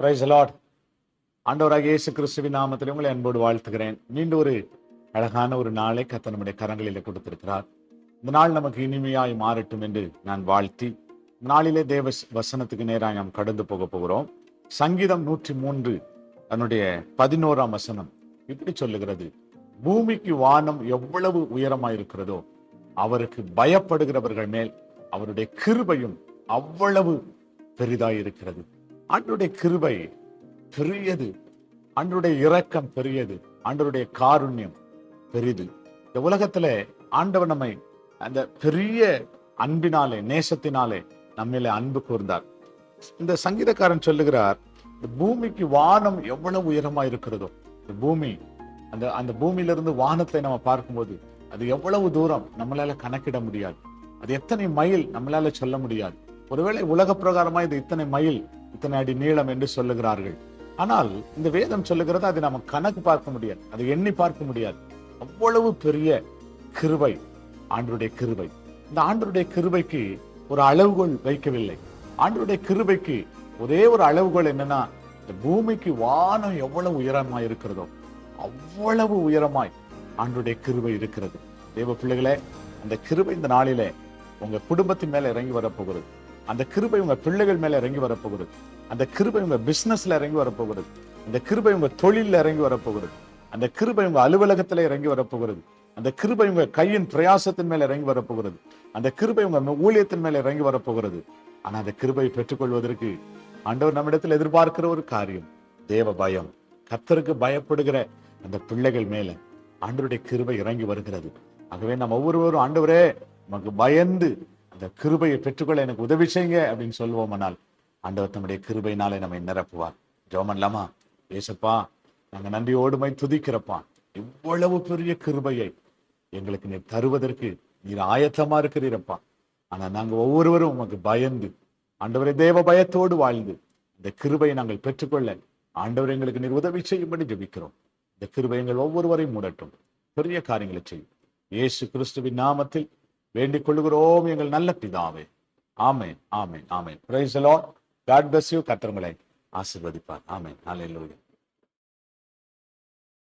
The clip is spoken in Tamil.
Price the Lord. ஆண்டவராகிய இயேசு கிறிஸ்துவின் நாமத்தில் உங்களை அன்போடு வாழ்த்துகிறேன். மீண்டும் ஒரு அழகான ஒரு நாளை கர்த்தர் நம்முடைய கரங்களில் கொடுத்திருக்கிறார். இந்த நாள் நமக்கு இனிமையாய் மாறட்டும் என்று நான் வாழ்த்தி, இந்த நாளிலே தேவ வசனத்துக்கு நேராக நாம் கடந்து போக போகிறோம். சங்கீதம் 103 அதனுடைய 11ஆம் வசனம் இப்படி சொல்லுகிறது: பூமிக்கு வானம் எவ்வளவு உயரமாயிருக்கிறதோ அவருக்கு பயப்படுகிறவர்கள் மேல் அவருடைய கிருபையும் அவ்வளவு பெரிதாயிருக்கிறது. ஆண்டவருடைய கிருபை பெரியது, ஆண்டவருடைய இரக்கம் பெரியது, ஆண்டவருடைய காருண்யம் பெரிது. இந்த உலகத்துல ஆண்டவர் நம்மை அந்த பெரிய அன்பினாலே, நேசத்தினாலே நம்மிலே அன்பு கூர்ந்தார். இந்த சங்கீதக்காரன் சொல்லுகிறார், இந்த பூமிக்கு வானம் எவ்வளவு உயரமா இருக்கிறதோ, இந்த பூமி அந்த பூமியிலிருந்து வானத்தை நம்ம பார்க்கும்போது அது எவ்வளவு தூரம் நம்மளால கணக்கிட முடியாது. அது எத்தனை மைல் நம்மளால சொல்ல முடியாது. ஒருவேளை உலக பிரகாரமா இது இத்தனை மைல், இத்தனை அடி நீளம் என்று சொல்லுகிறார்கள். ஆனால் இந்த வேதம் சொல்லுகிறது, அதை நம்ம கணக்கு பார்க்க முடியாது, அதை எண்ணி பார்க்க முடியாது. அவ்வளவு பெரிய கிருபை ஆண்டவருடைய கிருபை. இந்த ஆண்டவருடைய கிருபைக்கு ஒரு அளவுகோல் வைக்கவில்லை. ஆண்டவருடைய கிருபைக்கு ஒரே ஒரு அளவுகோல் என்னன்னா, இந்த பூமிக்கு வானம் எவ்வளவு உயரமாய் இருக்கிறதோ அவ்வளவு உயரமாய் ஆண்டவருடைய கிருபை இருக்கிறது. தேவ பிள்ளைகளே, அந்த கிருபை இந்த நாளிலே உங்க குடும்பத்தின் மேல இறங்கி வரப்போகிறது. அந்த கிருபை உங்க பிள்ளைகள் மேல இறங்கி வரப்போகிறது. அந்த கிருபை உங்க பிசினஸ்ல இறங்கி வரப்போகிறது. அந்த கிருபை உங்க தொழில இறங்கி வரப்போகிறது. அந்த கிருபை உங்க அலுவலகத்துல இறங்கி வரப்போகிறது. அந்த கிருபை உங்க கையின் பிரயாசத்தின் மேல இறங்கி வரப்போகிறது. அந்த கிருபை உங்க ஊழியத்தின் மேல இறங்கி வரப்போகிறது. ஆனா அந்த கிருபையை பெற்றுக்கொள்வதற்கு ஆண்டவர் நம்மிடத்தில் எதிர்பார்க்கிற ஒரு காரியம் தேவ பயம். கர்த்தருக்கு பயப்படுகிற அந்த பிள்ளைகள் மேல ஆண்டவருடைய கிருபை இறங்கி வருகிறது. ஆகவே நம்ம ஒவ்வொருவரும், ஆண்டவரே நமக்கு பயந்து அந்த கிருபையை பெற்றுக்கொள்ள எனக்கு உதவி செய்யுங்க அப்படின்னு சொல்லுவோம்னால் ஆண்டவர் தம்முடைய கிருபையினாலே நம்மை நிரப்புவார். ஜெபம் பண்ணலாமா? ஏசப்பா, நாங்க நன்றியோடுமை துதிக்கிறப்பா, இவ்வளவு பெரிய கிருபையை எங்களுக்கு நீர் தருவதற்கு நீர் ஆயத்தமா இருக்கிறீரப்பா. ஆனா நாங்க ஒவ்வொருவரும் உமக்கு பயந்து, ஆண்டவரை தேவ பயத்தோடு வாழ்ந்து இந்த கிருபையை நாங்கள் பெற்றுக்கொள்ள ஆண்டவர் எங்களுக்கு நீர் உதவி செய்யும்படி ஜெபிக்கிறோம். இந்த கிருபை எங்கள் ஒவ்வொருவரையும் மூடட்டும், பெரிய காரியங்களை செய்யும். இயேசு கிறிஸ்துவின் நாமத்தில் வேண்டிக் கொள்கிறோம் எங்கள் நல்ல பிதாவே. ஆமென், ஆமென், ஆமென். Praise the lord. God bless you. கர்த்தர் உங்களை ஆசீர்வதிப்பார். ஆமென். ஹல்லேலூயா.